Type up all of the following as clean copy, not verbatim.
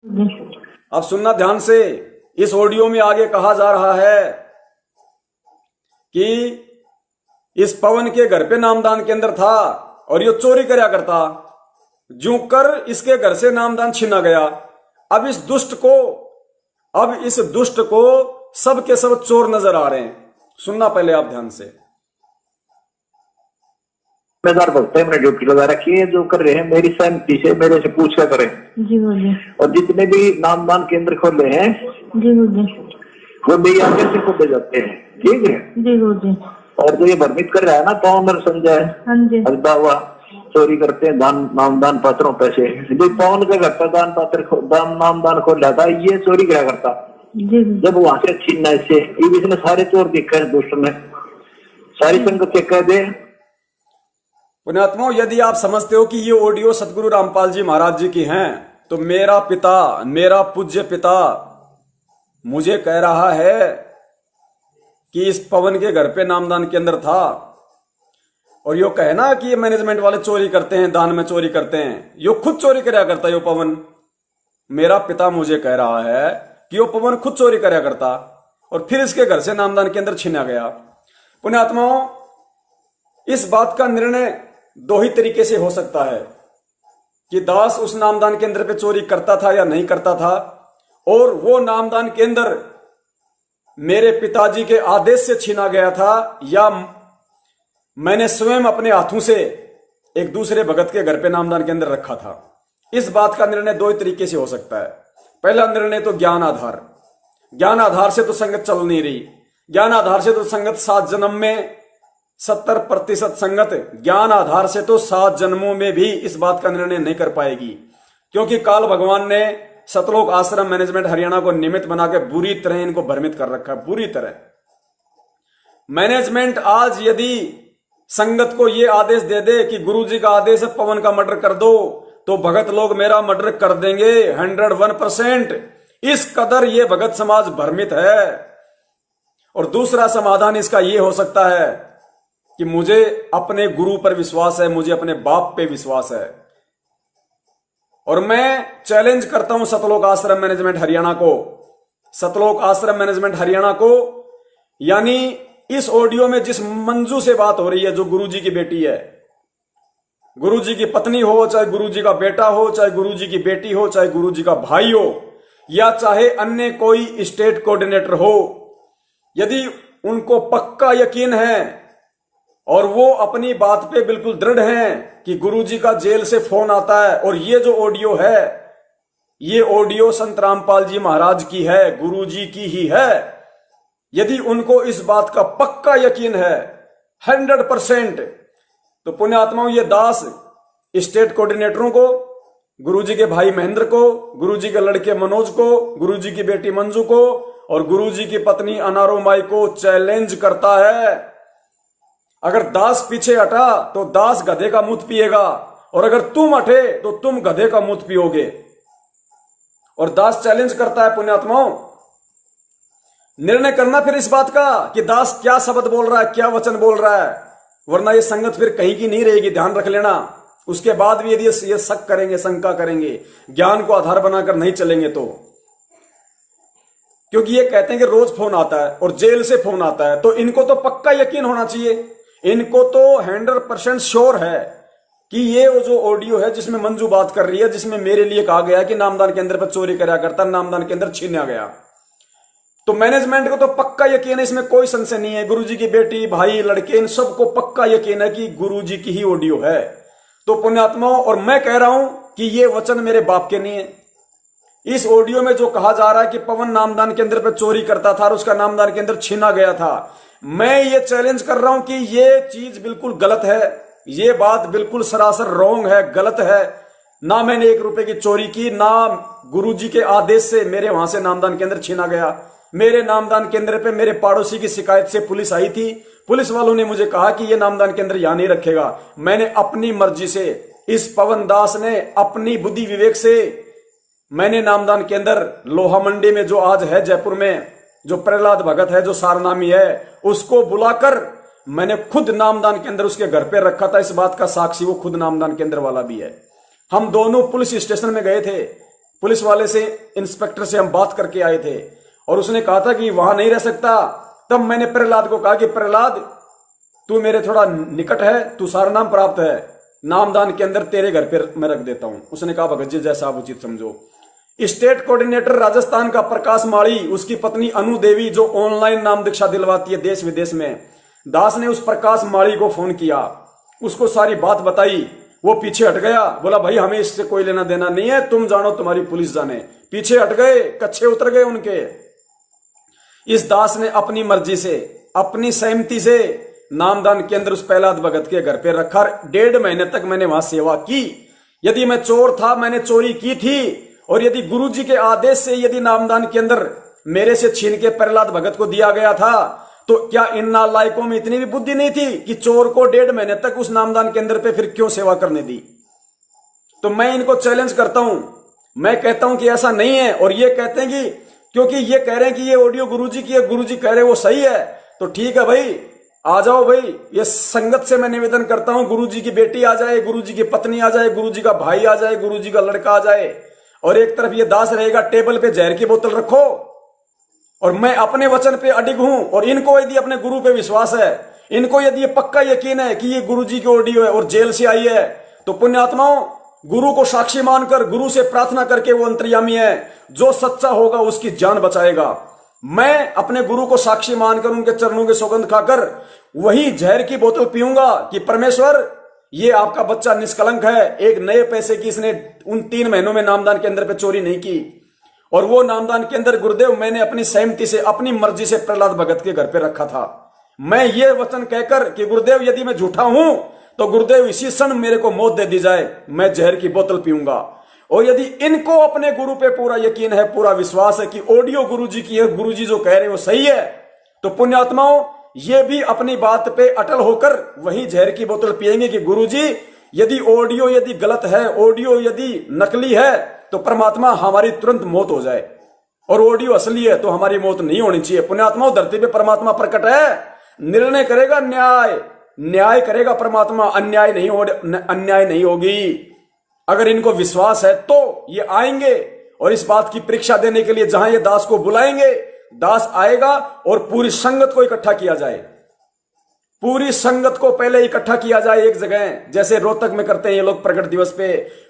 अब सुनना ध्यान से। इस ऑडियो में आगे कहा जा रहा है कि इस पवन के घर पे नामदान केंद्र था और ये चोरी करया करता, जू कर इसके घर से नामदान छीना गया। अब इस दुष्ट को सब के सब चोर नजर आ रहे हैं। सुनना पहले आप ध्यान से। जिम्मेदार भक्त है, मैंने ड्यूटी लगा रखी है, जो कर रहे हैं मेरी सहमति से मेरे से पूछ कर करें। जी बोलिए। और जितने भी नामदान केंद्र खोले हैं जी बोलिए, वो मेरी आगे से खोले जाते हैं, ठीक है। जी बोलिए। और जो ये भ्रमित कर रहा है ना पवन और संजय, हाँ जी, हरदा हुआ चोरी करते हैं नामदान पात्रों पैसे, जो पवन का घर पर नामदान खोल रहा था, ये चोरी क्या करता जी। जब वहां से छीनना इससे इसने सारे चोर दिखा है, दुष्ट ने सारी संगत के कह दे। पुण्यात्माओं, यदि आप समझते हो कि ये ऑडियो सतगुरु रामपाल जी महाराज जी की हैं, तो मेरा पिता, मेरा पूज्य पिता मुझे कह रहा है कि इस पवन के घर पे नामदान केंद्र था, और यो कहे ना कि ये मैनेजमेंट वाले चोरी करते हैं, दान में चोरी करते हैं, यो खुद चोरी करया करता यो पवन। मेरा पिता मुझे कह रहा है कि यो पवन खुद चोरी करया करता और फिर इसके घर से नामदान केंद्र छीना गया। पुण्यात्माओं, इस बात का निर्णय दो ही तरीके से हो सकता है कि दास उस नामदान केंद्र पे चोरी करता था या नहीं करता था, और वो नामदान केंद्र मेरे पिताजी के आदेश से छीना गया था, या मैंने स्वयं अपने हाथों से एक दूसरे भगत के घर पे नामदान केंद्र रखा था। इस बात का निर्णय दो ही तरीके से हो सकता है। पहला निर्णय तो ज्ञान आधार, ज्ञान आधार से तो संगत चल नहीं रही, ज्ञान आधार से तो संगत 7 जन्म में 70% संगत ज्ञान आधार से तो 7 जन्मों में भी इस बात का निर्णय नहीं कर पाएगी, क्योंकि काल भगवान ने सतलोक आश्रम मैनेजमेंट हरियाणा को निमित्त बना के बुरी तरह इनको भ्रमित कर रखा है, बुरी तरह। मैनेजमेंट आज यदि संगत को यह आदेश दे दे कि गुरुजी का आदेश है पवन का मर्डर कर दो, तो भगत लोग मेरा मर्डर कर देंगे 101%। इस कदर ये भगत समाज भ्रमित है। और दूसरा समाधान इसका यह हो सकता है कि मुझे अपने गुरु पर विश्वास है, मुझे अपने बाप पे विश्वास है, और मैं चैलेंज करता हूं सतलोक आश्रम मैनेजमेंट हरियाणा को, सतलोक आश्रम मैनेजमेंट हरियाणा को, यानी इस ऑडियो में जिस मंजू से बात हो रही है, जो गुरुजी की बेटी है, गुरुजी की पत्नी हो, चाहे गुरुजी का बेटा हो, चाहे गुरुजी की बेटी हो, चाहे गुरुजी का भाई हो, या चाहे अन्य कोई स्टेट कोऑर्डिनेटर हो, यदि उनको पक्का यकीन है और वो अपनी बात पे बिल्कुल दृढ़ हैं कि गुरुजी का जेल से फोन आता है, और ये जो ऑडियो है, ये ऑडियो संत रामपाल जी महाराज की है, गुरुजी की ही है, यदि उनको इस बात का पक्का यकीन है 100%, तो पुण्यात्माओं, ये दास स्टेट कोऑर्डिनेटरों को, गुरुजी के भाई महेंद्र को, गुरुजी के लड़के मनोज को, गुरुजी की बेटी मंजू को और गुरुजी की पत्नी अनारो माई को चैलेंज करता है। अगर दास पीछे हटा तो दास गधे का मुंह पिएगा, और अगर तुम हटे तो तुम गधे का मुंह पियोगे। और दास चैलेंज करता है पुण्यात्माओं, निर्णय करना फिर इस बात का कि दास क्या शब्द बोल रहा है, क्या वचन बोल रहा है, वरना ये संगत फिर कहीं की नहीं रहेगी, ध्यान रख लेना। उसके बाद भी यदि ये शक करेंगे, शंका करेंगे, ज्ञान को आधार बनाकर नहीं चलेंगे तो, क्योंकि ये कहते हैं कि रोज फोन आता है और जेल से फोन आता है, तो इनको तो पक्का यकीन होना चाहिए, इनको तो 100% श्योर है कि ये वो जो ऑडियो है जिसमें मंजू बात कर रही है, जिसमें मेरे लिए कहा गया कि नामदान केंद्र पर चोरी कराया करता, नामदान केंद्र छीना गया, तो मैनेजमेंट को तो पक्का यकीन है, इसमें कोई संशय नहीं है। गुरुजी की बेटी, भाई, लड़के, इन सबको पक्का यकीन है कि गुरुजी की ही ऑडियो है। तो पुण्यात्माओं, और मैं कह रहा हूं कि ये वचन मेरे बाप के नहीं है। इस ऑडियो में जो कहा जा रहा है कि पवन नामदान केंद्र पर चोरी करता था और उसका नामदान केंद्र छीना गया था, मैं ये चैलेंज कर रहा हूं कि ये चीज बिल्कुल गलत है, ये बात बिल्कुल सरासर रॉन्ग है, गलत है। ना मैंने 1 रुपए की चोरी की, ना गुरुजी के आदेश से मेरे वहां से नामदान केंद्र छीना गया। मेरे नामदान केंद्र पे मेरे पड़ोसी की शिकायत से पुलिस आई थी, पुलिस वालों ने मुझे कहा कि ये नामदान केंद्र यहां नहीं रखेगा। मैंने अपनी मर्जी से, इस पवन दास ने अपनी बुद्धि विवेक से, मैंने नामदान केंद्र लोहा मंडी में जो आज है जयपुर में, जो प्रहलाद भगत है, जो सारनामी है, उसको बुलाकर मैंने खुद नामदान केंद्र उसके घर पे रखा था। इस बात का साक्षी वो खुद नामदान केंद्र वाला भी है। हम दोनों पुलिस स्टेशन में गए थे, पुलिस वाले से, इंस्पेक्टर से हम बात करके आए थे और उसने कहा था कि वहां नहीं रह सकता। तब मैंने प्रहलाद को कहा कि प्रहलाद, तू मेरे थोड़ा निकट है, तू सारा नाम प्राप्त है, नामदान के अंदर तेरे घर पे मैं रख देता हूं। उसने कहा भगत जी जैसा आप उचित समझो। स्टेट कोऑर्डिनेटर राजस्थान का प्रकाश माड़ी, उसकी पत्नी अनु देवी जो ऑनलाइन नाम दीक्षा दिलवाती है देश विदेश में, दास ने उस प्रकाश माड़ी को फोन किया, उसको सारी बात बताई। वो पीछे हट गया, बोला भाई हमें इससे कोई लेना देना नहीं है, तुम जानो तुम्हारी पुलिस जाने। पीछे हट गए, कच्छे उतर गए उनके। इस दास ने अपनी मर्जी से, अपनी सहमति से नामदान केंद्र उस प्रहलाद भगत के घर पे रखा। 1.5 महीने तक मैंने वहां सेवा की। यदि मैं चोर था, मैंने चोरी की थी, और यदि गुरुजी के आदेश से यदि नामदान के अंदर मेरे से छीन के प्रहलाद भगत को दिया गया था, तो क्या इन नालायकों में इतनी भी बुद्धि नहीं थी कि चोर को 1.5 महीने तक उस नामदान केंद्र पे फिर क्यों सेवा करने दी? तो मैं इनको चैलेंज करता हूं, मैं कहता हूं कि ऐसा नहीं है। और ये कहते हैं कि क्योंकि ये कह रहे हैं कि ये ऑडियो गुरुजी की है, गुरुजी कह रहे हैं वो सही है, तो ठीक है भाई, आ जाओ भाई। ये संगत से मैं निवेदन करता हूं, गुरुजी की बेटी आ जाए, गुरुजी की पत्नी आ जाए, गुरुजी का भाई आ जाए, गुरुजी का लड़का आ जाए, और एक तरफ ये दास रहेगा, टेबल पे जहर की बोतल रखो। और मैं अपने वचन पे अडिग हूं, और इनको यदि अपने गुरु पे विश्वास है, इनको यदि ये पक्का यकीन है कि ये गुरुजी की ऑडियो है और जेल से आई है, तो पुण्यात्माओं, गुरु को साक्षी मानकर, गुरु से प्रार्थना करके, वो अंतर्यामी है, जो सच्चा होगा उसकी जान बचाएगा। मैं अपने गुरु को साक्षी मानकर, उनके चरणों की सौगंध खाकर वही जहर की बोतल पीऊंगा कि परमेश्वर, ये आपका बच्चा निष्कलंक है, एक नए पैसे की इसने उन 3 महीनों में नामदान के अंदर पे चोरी नहीं की। और वो नामदान के अंदर गुरुदेव मैंने अपनी सहमति से, अपनी मर्जी से प्रहलाद भगत के घर पे रखा था। मैं ये वचन कहकर कि गुरुदेव यदि मैं झूठा हूं तो गुरुदेव इसी क्षण मेरे को मौत दे दी जाए, मैं जहर की बोतल पीऊंगा। और यदि इनको अपने गुरु पे पूरा यकीन है, पूरा विश्वास है कि ऑडियो गुरुजी की है, गुरुजी जो कह रहे हैं वो सही है, तो पुण्यात्माओं, ये भी अपनी बात पे अटल होकर वही जहर की बोतल पिएंगे कि गुरुजी यदि ऑडियो यदि गलत है, ऑडियो यदि नकली है, तो परमात्मा हमारी तुरंत मौत हो जाए, और ऑडियो असली है तो हमारी मौत नहीं होनी चाहिए। पुण्यात्माओं, धरती पे परमात्मा प्रकट है, निर्णय करेगा, न्याय करेगा परमात्मा, अन्याय नहीं होगी। अगर इनको विश्वास है तो ये आएंगे और इस बात की परीक्षा देने के लिए जहां ये दास को बुलाएंगे, दास आएगा और पूरी संगत को इकट्ठा किया जाए। पूरी संगत को पहले इकट्ठा किया जाए एक जगह, जैसे रोहतक में करते हैं ये लोग प्रकट दिवस पे।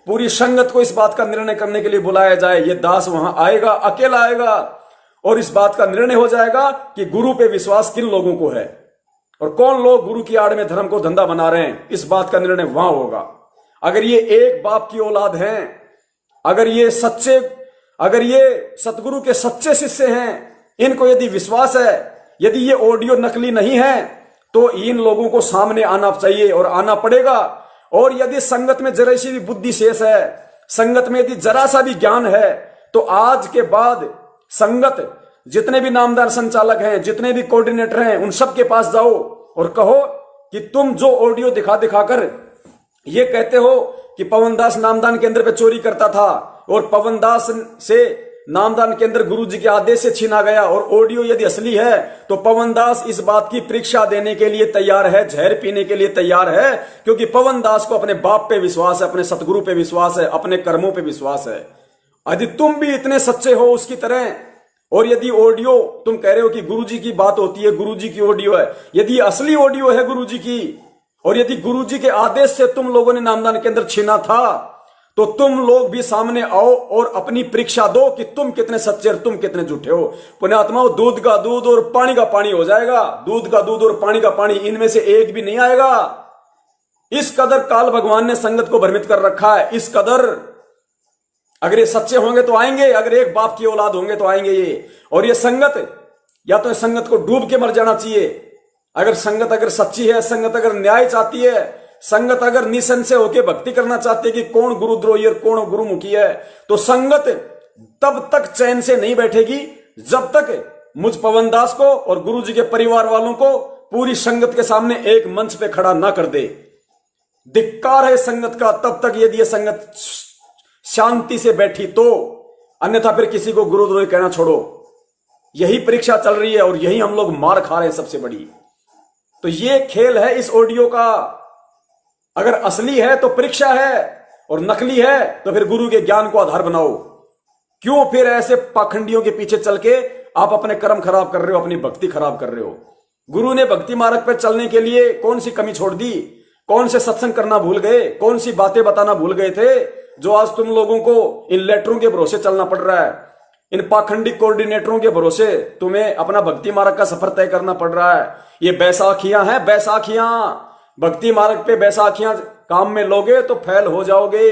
पूरी संगत को इस बात का निर्णय करने के लिए बुलाया जाए। ये दास वहां आएगा, अकेला आएगा, और इस बात का निर्णय हो जाएगा कि गुरु पे विश्वास किन लोगों को है और कौन लोग गुरु की आड़ में धर्म को धंधा बना रहे हैं। इस बात का निर्णय वहां होगा। अगर ये एक बाप की औलाद हैं, अगर ये सतगुरु के सच्चे शिष्य हैं, इनको यदि विश्वास है, यदि ये ऑडियो नकली नहीं है, तो इन लोगों को सामने आना चाहिए और आना पड़ेगा। और यदि संगत में जरा सी भी बुद्धि शेष है, संगत में यदि जरा सा भी ज्ञान है, तो आज के बाद संगत जितने भी नामदार संचालक हैं, जितने भी कोऑर्डिनेटर हैं, उन सब के पास जाओ और कहो कि तुम जो ऑडियो दिखाकर ये कहते हो कि पवनदास नामदान केंद्र पे चोरी करता था और पवनदास से नामदान केंद्र गुरुजी के आदेश से छीना गया, और ऑडियो यदि असली है तो पवनदास इस बात की परीक्षा देने के लिए तैयार है, जहर पीने के लिए तैयार है, क्योंकि पवनदास को अपने बाप पे विश्वास है, अपने सतगुरु पे विश्वास है, अपने कर्मों पे विश्वास है। यदि तुम भी इतने सच्चे हो उसकी तरह, और यदि ऑडियो तुम कह रहे हो कि गुरुजी की बात होती है, गुरुजी की ऑडियो है, यदि असली ऑडियो है गुरुजी की, और यदि गुरुजी के आदेश से तुम लोगों ने नामदान के अंदर छीना था, तो तुम लोग भी सामने आओ और अपनी परीक्षा दो कि तुम कितने सच्चे और तुम कितने झूठे हो। पुण्यात्माओं, दूध का दूध और पानी का पानी हो जाएगा। दूध का दूध और पानी का पानी, इनमें से एक भी नहीं आएगा। इस कदर काल भगवान ने संगत को भ्रमित कर रखा है, इस कदर। अगर ये सच्चे होंगे तो आएंगे, अगर एक बाप की औलाद होंगे तो आएंगे ये। और ये संगत, या तो संगत को डूब के मर जाना चाहिए। अगर संगत अगर सच्ची है, संगत अगर न्याय चाहती है, संगत अगर निसंशय होकर भक्ति करना चाहती है कि कौन गुरुद्रोही और कौन गुरुमुखी है, तो संगत तब तक चैन से नहीं बैठेगी जब तक मुझ पवनदास को और गुरुजी के परिवार वालों को पूरी संगत के सामने एक मंच पे खड़ा ना कर दे। धिक्कार है संगत का तब तक यदि ये संगत शांति से बैठी तो, अन्यथा फिर किसी को गुरुद्रोही कहना छोड़ो। यही परीक्षा चल रही है और यही हम लोग मार खा रहे हैं सबसे बड़ी। तो ये खेल है इस ऑडियो का। अगर असली है तो परीक्षा है, और नकली है तो फिर गुरु के ज्ञान को आधार बनाओ। क्यों फिर ऐसे पाखंडियों के पीछे चल के आप अपने कर्म खराब कर रहे हो, अपनी भक्ति खराब कर रहे हो? गुरु ने भक्ति मार्ग पर चलने के लिए कौन सी कमी छोड़ दी? कौन से सत्संग करना भूल गए? कौन सी बातें बताना भूल गए थे जो आज तुम लोगों को इन लेटरों के भरोसे चलना पड़ रहा है? इन पाखंडी कोऑर्डिनेटरों के भरोसे तुम्हें अपना भक्ति मार्ग का सफर तय करना पड़ रहा है। ये बैसाखियां हैं, बैसाखियां। भक्ति मार्ग पे बैसाखियां काम में लोगे तो फेल हो जाओगे,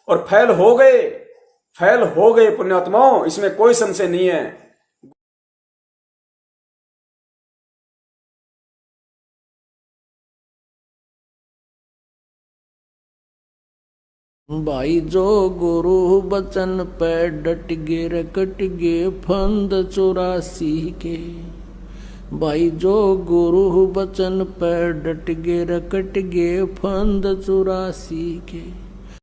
और फेल हो गए पुण्यात्माओं, इसमें कोई संशय नहीं है। भाई जो गुरु बचन पे डट गे रे कट गे फंद 84 के। भाई जो गुरु बचन पे डट गे रे कट गे फंद 84 के।